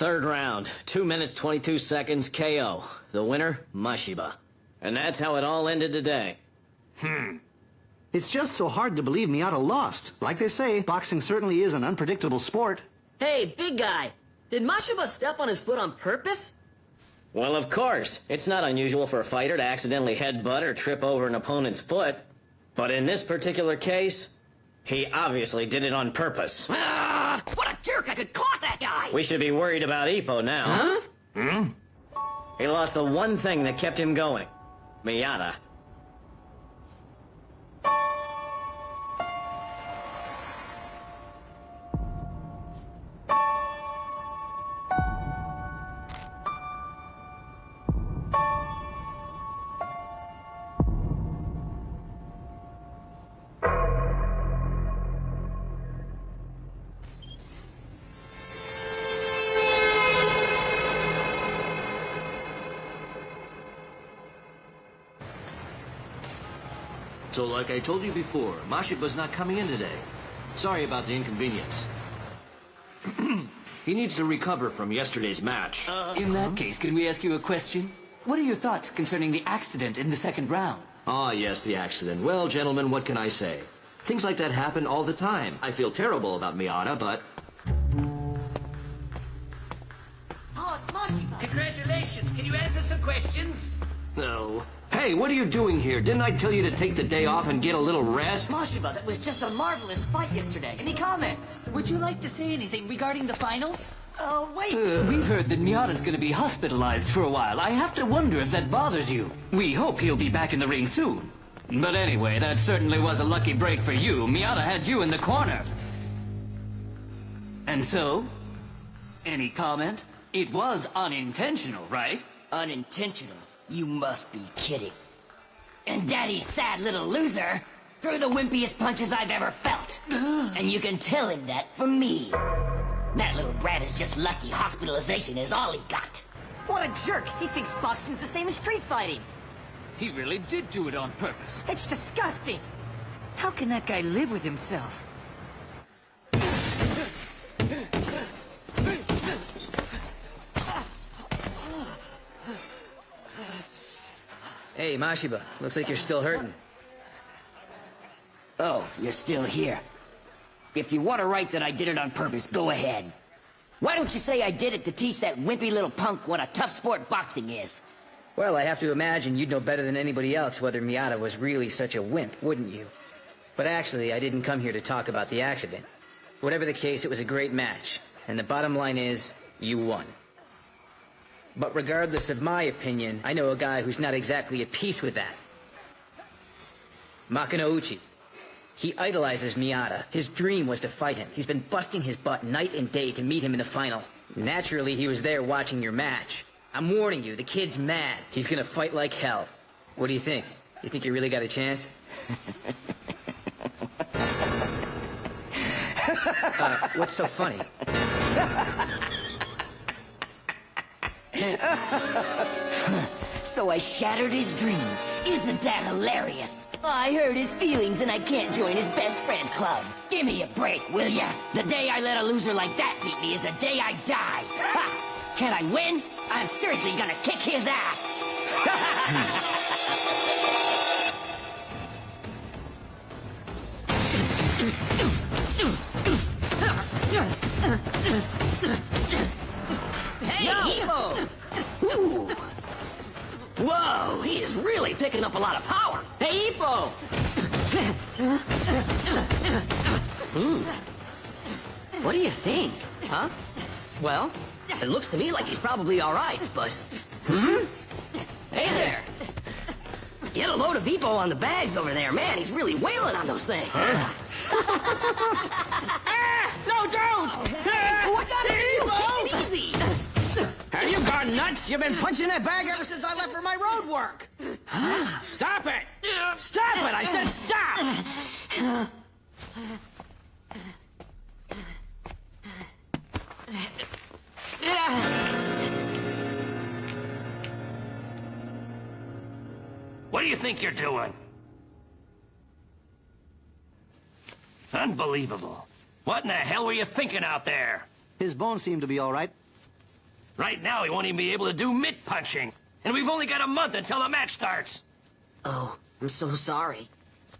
Third round, 2 minutes 22 seconds, KO. The winner, Mashiba. And that's how it all ended today. It's just so hard to believe Miata lost. Like they say, boxing certainly is an unpredictable sport. Hey, big guy. Did Mashiba step on his foot on purpose? Well, of course. It's not unusual for a fighter to accidentally headbutt or trip over an opponent's foot. But in this particular case, he obviously did it on purpose. Ah, what a jerk! I could caught that guy! We should be worried about Ippo now. Huh? He lost the one thing that kept him going. Miata. So like I told you before, Mashiba's not coming in today. Sorry about the inconvenience. He needs to recover from yesterday's match. In that case, can we ask you a question? What are your thoughts concerning the accident in the second round? Ah, yes, the accident. Well, gentlemen, what can I say? Things like that happen all the time. I feel terrible about Miata, but... Oh, it's Mashiba! Congratulations. Can you answer some questions? No. Hey, what are you doing here? Didn't I tell you to take the day off and get a little rest? Mashiba, that was just a marvelous fight yesterday. Any comments? Would you like to say anything regarding the finals? Wait. We've heard that Miata's gonna be hospitalized for a while. I have to wonder if that bothers you. We hope he'll be back in the ring soon. But anyway, that certainly was a lucky break for you. Miata had you in the corner. And so? Any comment? It was unintentional, right? Unintentional? You must be kidding. And Daddy's sad little loser threw the wimpiest punches I've ever felt. And you can tell him that from me. That little brat is just lucky hospitalization is all he got. What a jerk! He thinks boxing's the same as street fighting. He really did do it on purpose. It's disgusting! How can that guy live with himself? Hey, Mashiba. Looks like you're still hurting. Oh, you're still here. If you want to write that I did it on purpose, go ahead. Why don't you say I did it to teach that wimpy little punk what a tough sport boxing is? Well, I have to imagine you'd know better than anybody else whether Miata was really such a wimp, wouldn't you? But actually, I didn't come here to talk about the accident. Whatever the case, it was a great match. And the bottom line is, you won. But regardless of my opinion, I know a guy who's not exactly at peace with that. Makanouchi. He idolizes Miata. His dream was to fight him. He's been busting his butt night and day to meet him in the final. Naturally, he was there watching your match. I'm warning you, the kid's mad. He's gonna fight like hell. What do you think? You think you really got a chance? What's so funny? So I shattered his dream. Isn't that hilarious? I hurt his feelings and I can't join his best friend club. Give me a break, will ya? The day I let a loser like that beat me is the day I die. Ha! Can I win? I'm seriously gonna kick his ass. Hey, Ippo! Ooh. Whoa, he is really picking up a lot of power. Hey, Ippo! What do you think, huh? Well, it looks to me like he's probably all right, but... Hey there! Get a load of Ippo on the bags over there, man. He's really wailing on those things. No, don't! What the Ippo? Easy! Have you gone nuts? You've been punching that bag ever since I left for my road work. Stop it! Stop it! I said stop! What do you think you're doing? Unbelievable. What in the hell were you thinking out there? His bones seem to be all right. Right now, he won't even be able to do mitt punching. And we've only got a month until the match starts. Oh, I'm so sorry.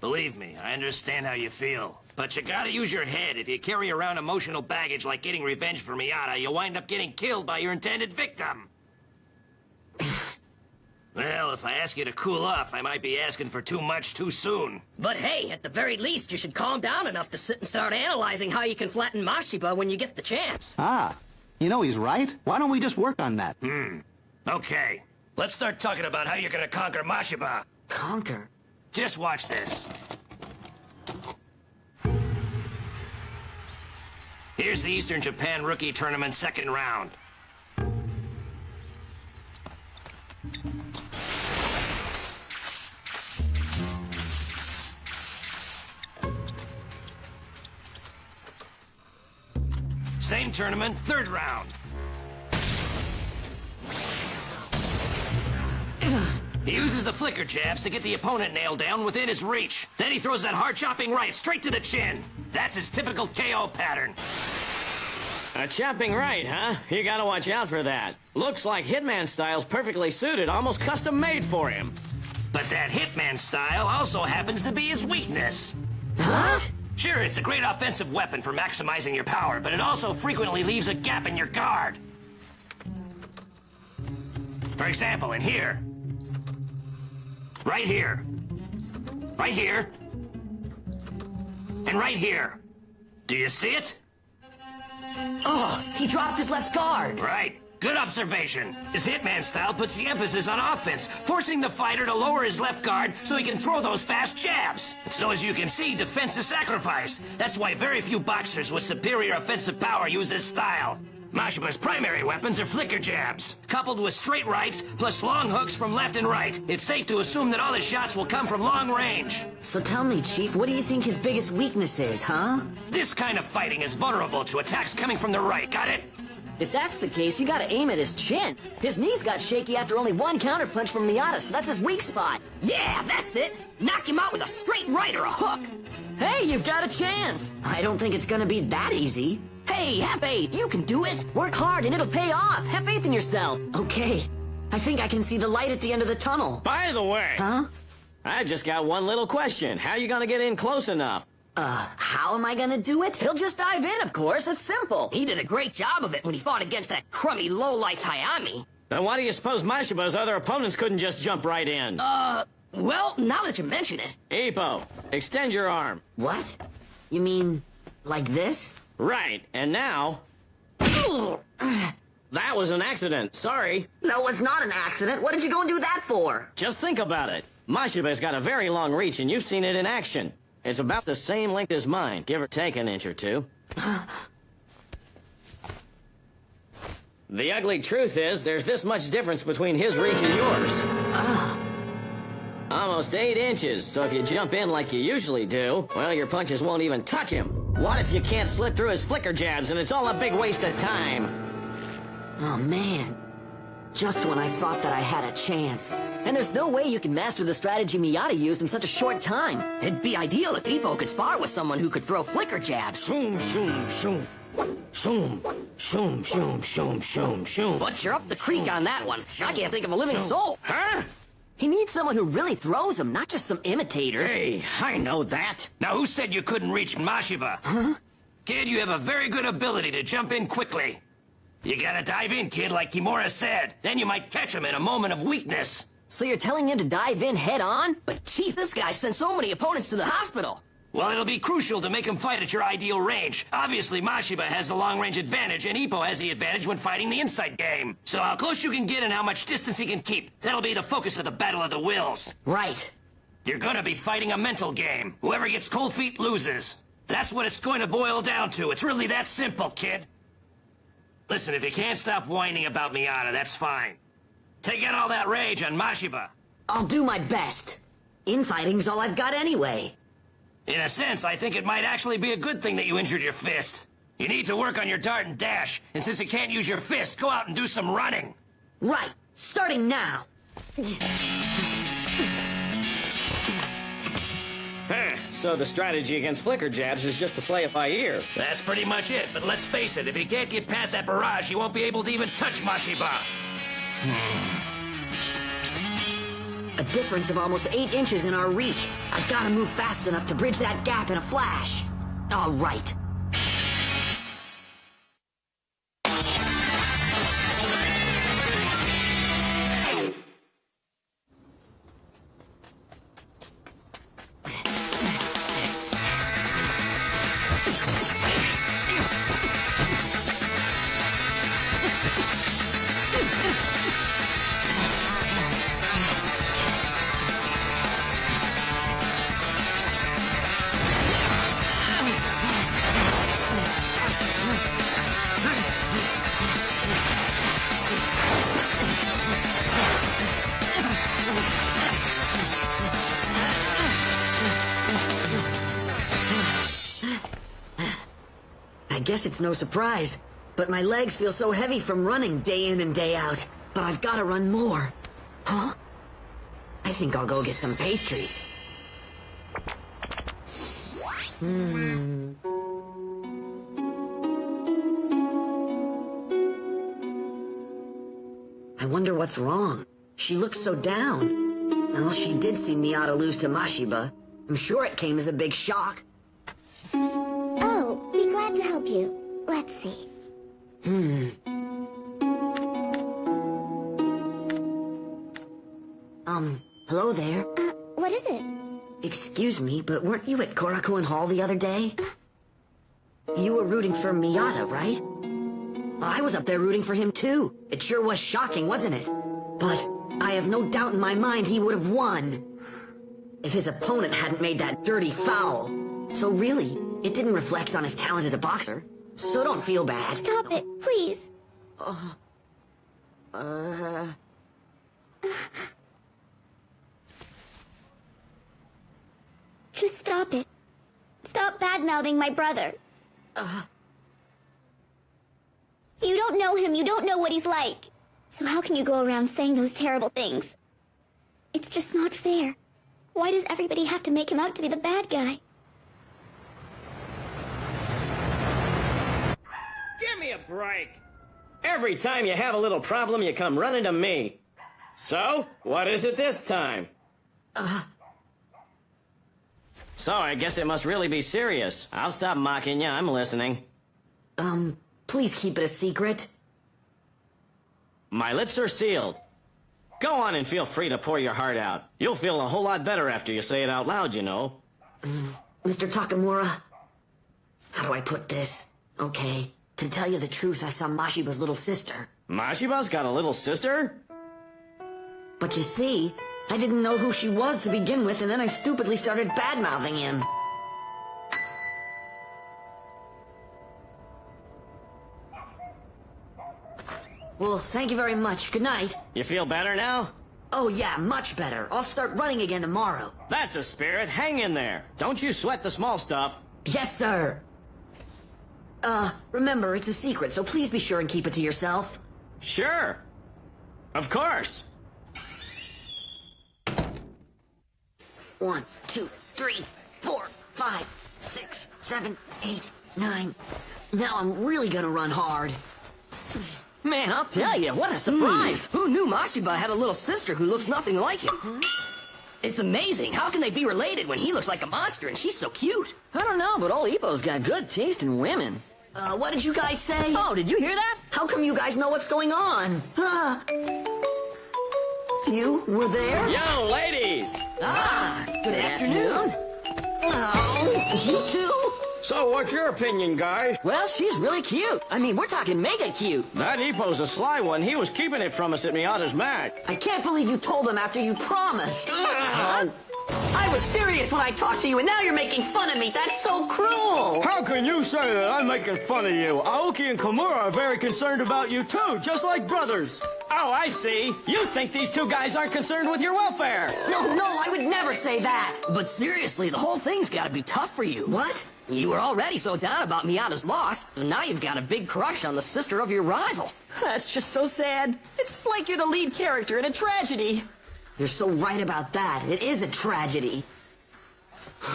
Believe me, I understand how you feel. But you gotta use your head. If you carry around emotional baggage like getting revenge for Miata, you'll wind up getting killed by your intended victim. Well, if I ask you to cool off, I might be asking for too much too soon. But hey, at the very least, you should calm down enough to sit and start analyzing how you can flatten Mashiba when you get the chance. Ah, you know he's right. Why don't we just work on that? Okay, let's start talking about how you're gonna conquer Mashiba. Conquer? Just watch this. Here's the Eastern Japan Rookie Tournament second round. Same tournament, third round. He uses the flicker jabs to get the opponent nailed down within his reach. Then he throws that hard-chopping right straight to the chin. That's his typical KO pattern. A chopping right, huh? You gotta watch out for that. Looks like Hitman style's perfectly suited, almost custom-made for him. But that Hitman style also happens to be his weakness. Huh? Sure, it's a great offensive weapon for maximizing your power, but it also frequently leaves a gap in your guard. For example, in here. Right here. Right here. And right here. Do you see it? Oh, he dropped his left guard. Right. Good observation. His Hitman style puts the emphasis on offense, forcing the fighter to lower his left guard so he can throw those fast jabs. So as you can see, defense is sacrificed. That's why very few boxers with superior offensive power use this style. Mashiba's primary weapons are flicker jabs, coupled with straight rights, plus long hooks from left and right. It's safe to assume that all his shots will come from long range. So tell me, Chief, what do you think his biggest weakness is, huh? This kind of fighting is vulnerable to attacks coming from the right, got it? If that's the case, you gotta aim at his chin. His knees got shaky after only one counterpunch from Miata, so that's his weak spot. Yeah, that's it! Knock him out with a straight right or a hook! Hey, you've got a chance! I don't think it's gonna be that easy. Hey, have faith! You can do it! Work hard and it'll pay off! Have faith in yourself! Okay. I think I can see the light at the end of the tunnel. By the way, Huh? I just got one little question. How you gonna get in close enough? How am I gonna do it? He'll just dive in, of course. It's simple. He did a great job of it when he fought against that crummy low-life Hayami. Then why do you suppose Mashiba's other opponents couldn't just jump right in? Well, now that you mention it. Ippo, extend your arm. What? You mean, like this? Right, and now... That was an accident, sorry. No, it's not an accident. What did you go and do that for? Just think about it. Mashiba's got a very long reach, and you've seen it in action. It's about the same length as mine, give or take an inch or two. The ugly truth is, there's this much difference between his reach and yours. Almost 8 inches, so if you jump in like you usually do, well, your punches won't even touch him. What if you can't slip through his flicker jabs and it's all a big waste of time? Oh, man. Just when I thought that I had a chance. And there's no way you can master the strategy Miata used in such a short time. It'd be ideal if Ippo could spar with someone who could throw flicker jabs. Shoom, shoom, shoom. Shoom, shoom, shoom, shoom, shoom, shoom. But you're up the creek on that one. I can't think of a living soul. Huh? He needs someone who really throws them, not just some imitator. Hey, I know that. Now who said you couldn't reach Mashiba? Huh? Kid, you have a very good ability to jump in quickly. You gotta dive in, kid, like Kimura said. Then you might catch him in a moment of weakness. So you're telling him to dive in head on? But Chief, this guy sent so many opponents to the hospital. Well, it'll be crucial to make him fight at your ideal range. Obviously, Mashiba has the long-range advantage, and Ippo has the advantage when fighting the inside game. So how close you can get and how much distance he can keep, that'll be the focus of the Battle of the Wills. Right. You're gonna be fighting a mental game. Whoever gets cold feet loses. That's what it's going to boil down to. It's really that simple, kid. Listen, if you can't stop whining about Miata, that's fine. Take out all that rage on Mashiba. I'll do my best. Infighting's all I've got anyway. In a sense, I think it might actually be a good thing that you injured your fist. You need to work on your dart and dash, and since you can't use your fist, go out and do some running. Right. Starting now. So the strategy against flicker jabs is just to play it by ear. That's pretty much it, but let's face it, if he can't get past that barrage, he won't be able to even touch Mashiba. A difference of almost 8 inches in our reach. I've got to move fast enough to bridge that gap in a flash. All right. I guess it's no surprise, but my legs feel so heavy from running day in and day out. But I've got to run more. Huh? I think I'll go get some pastries. I wonder what's wrong. She looks so down. Well, she did see Miata lose to Mashiba. I'm sure it came as a big shock. Oh, be glad to help you. Let's see. Hello there. What is it? Excuse me, but weren't you at Korakuen Hall the other day? You were rooting for Miata, right? I was up there rooting for him too. It sure was shocking, wasn't it? But I have no doubt in my mind he would have won. If his opponent hadn't made that dirty foul. So really, it didn't reflect on his talent as a boxer. So don't feel bad. Stop it, please. Just stop it. Stop bad-mouthing my brother. You don't know him, you don't know what he's like. So how can you go around saying those terrible things? It's just not fair. Why does everybody have to make him out to be the bad guy? Give me a break. Every time you have a little problem, you come running to me. So, what is it this time? So, I guess it must really be serious. I'll stop mocking you. I'm listening. Please keep it a secret. My lips are sealed. Go on and feel free to pour your heart out. You'll feel a whole lot better after you say it out loud, you know. Mr. Takamura, how do I put this? Okay, to tell you the truth, I saw Mashiba's little sister. Mashiba's got a little sister? But you see, I didn't know who she was to begin with, and then I stupidly started bad-mouthing him. Well, thank you very much. Good night. You feel better now? Oh yeah, much better. I'll start running again tomorrow. That's a spirit. Hang in there. Don't you sweat the small stuff. Yes, sir. Remember, it's a secret, so please be sure and keep it to yourself. Sure. Of course. 1, 2, 3, 4, 5, 6, 7, 8, 9. Now I'm really gonna run hard. Man, I'll tell you, what a surprise! Who knew Mashiba had a little sister who looks nothing like him? It's amazing. How can they be related when he looks like a monster and she's so cute? I don't know, but old Ippo's got good taste in women. What did you guys say? Oh, did you hear that? How come you guys know what's going on? You were there? Yo, ladies! Good afternoon. Oh, you too? So, what's your opinion, guys? Well, she's really cute. I mean, we're talking mega cute. That Ippo's a sly one. He was keeping it from us at Miata's match. I can't believe you told him after you promised. I was serious when I talked to you, and now you're making fun of me. That's so cruel. How can you say that I'm making fun of you? Aoki and Kimura are very concerned about you, too, just like brothers. Oh, I see. You think these two guys aren't concerned with your welfare. No, I would never say that. But seriously, the whole thing's gotta be tough for you. What? You were already so down about Miata's loss, and now you've got a big crush on the sister of your rival. That's just so sad. It's like you're the lead character in a tragedy. You're so right about that. It is a tragedy. He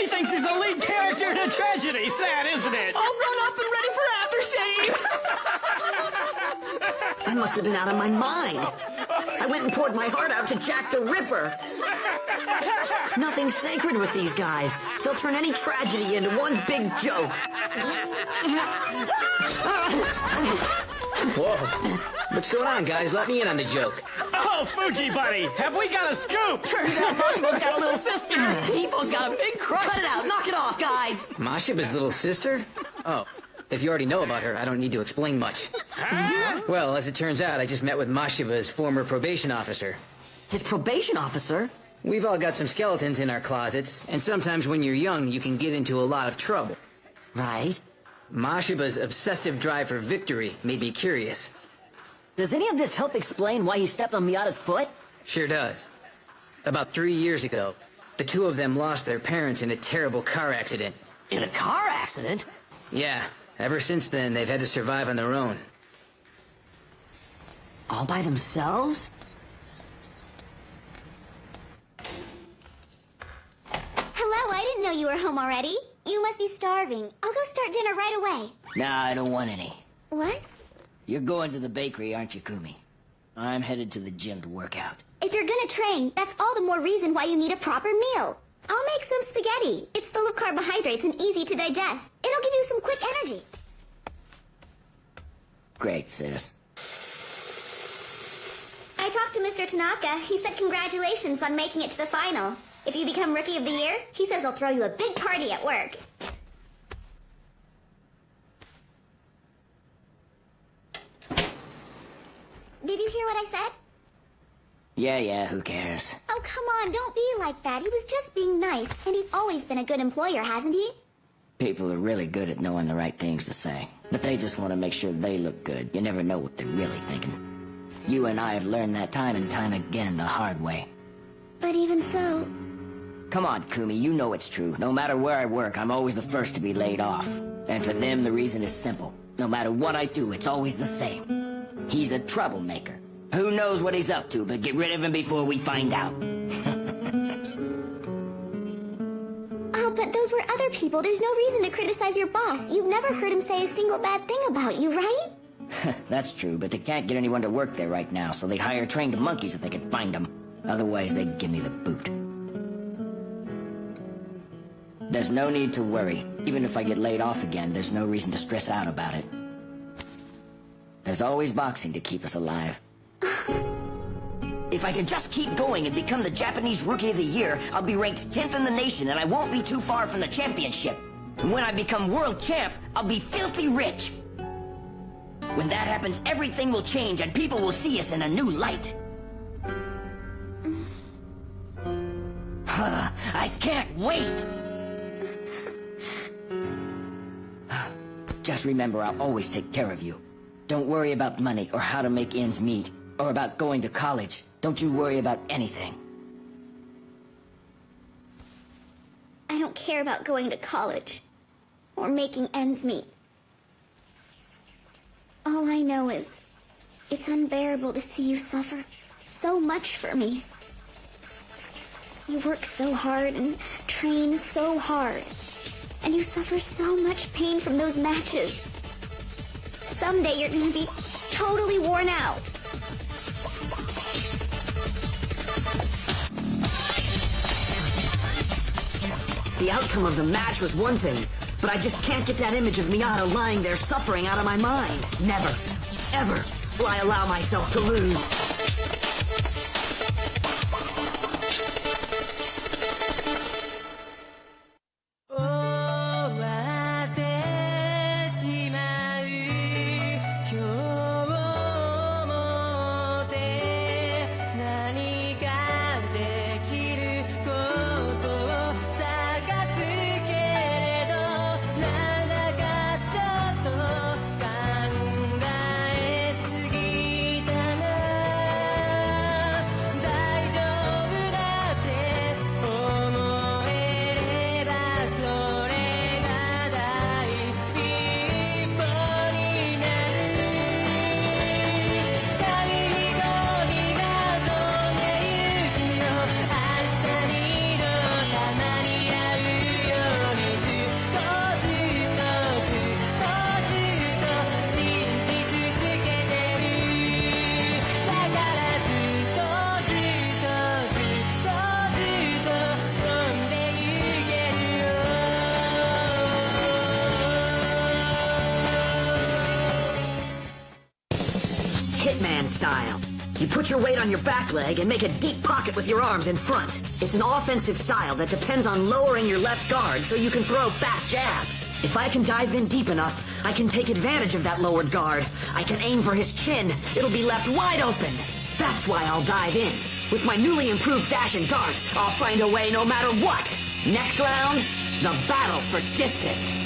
thinks he's the lead character in a tragedy. Sad, isn't it? All grown up and ready for aftershave. I must have been out of my mind. I went and poured my heart out to Jack the Ripper. Nothing's sacred with these guys. They'll turn any tragedy into one big joke. Whoa. What's going on, guys? Let me in on the joke. Oh, Fuji buddy, have we got a scoop? Turns out Mashima's got a little sister. Ippo's got a big crush. Cut it out. Knock it off, guys. Mashiba's little sister? Oh. If you already know about her, I don't need to explain much. Well, as it turns out, I just met with Mashiba's former probation officer. His probation officer? We've all got some skeletons in our closets, and sometimes when you're young, you can get into a lot of trouble. Right. Mashiba's obsessive drive for victory made me curious. Does any of this help explain why he stepped on Miyata's foot? Sure does. About 3 years ago, the two of them lost their parents in a terrible car accident. In a car accident? Yeah, ever since then, they've had to survive on their own. All by themselves? Hello, I didn't know you were home already. You must be starving. I'll go start dinner right away. Nah, I don't want any. What? You're going to the bakery, aren't you, Kumi? I'm headed to the gym to work out. If you're gonna train, that's all the more reason why you need a proper meal. I'll make some spaghetti. It's full of carbohydrates and easy to digest. It'll give you some quick energy. Great, sis. I talked to Mr. Tanaka. He said congratulations on making it to the final. If you become Rookie of the Year, he says he'll throw you a big party at work. Did you hear what I said? Yeah, who cares? Oh, come on, don't be like that. He was just being nice, and he's always been a good employer, hasn't he? People are really good at knowing the right things to say. But they just want to make sure they look good. You never know what they're really thinking. You and I have learned that time and time again the hard way. But even so... Come on, Kumi, you know it's true. No matter where I work, I'm always the first to be laid off. And for them, the reason is simple. No matter what I do, it's always the same. He's a troublemaker. Who knows what he's up to, but get rid of him before we find out. Oh, but those were other people. There's no reason to criticize your boss. You've never heard him say a single bad thing about you, right? That's true, but they can't get anyone to work there right now, so they'd hire trained monkeys if they could find them. Otherwise, they'd give me the boot. There's no need to worry. Even if I get laid off again, there's no reason to stress out about it. There's always boxing to keep us alive. If I can just keep going and become the Japanese Rookie of the Year, I'll be ranked 10th in the nation and I won't be too far from the championship. And when I become world champ, I'll be filthy rich. When that happens, everything will change and people will see us in a new light. I can't wait! Just remember, I'll always take care of you. Don't worry about money or how to make ends meet, or about going to college. Don't you worry about anything. I don't care about going to college. Or making ends meet. All I know is... it's unbearable to see you suffer so much for me. You work so hard and train so hard. And you suffer so much pain from those matches. Someday you're gonna be totally worn out. The outcome of the match was one thing, but I just can't get that image of Miyata lying there suffering out of my mind. Never, ever will I allow myself to lose. Hitman style. You put your weight on your back leg and make a deep pocket with your arms in front. It's an offensive style that depends on lowering your left guard so you can throw fast jabs. If I can dive in deep enough, I can take advantage of that lowered guard. I can aim for his chin. It'll be left wide open. That's why I'll dive in. With my newly improved dash and dart, I'll find a way no matter what. Next round, the battle for distance.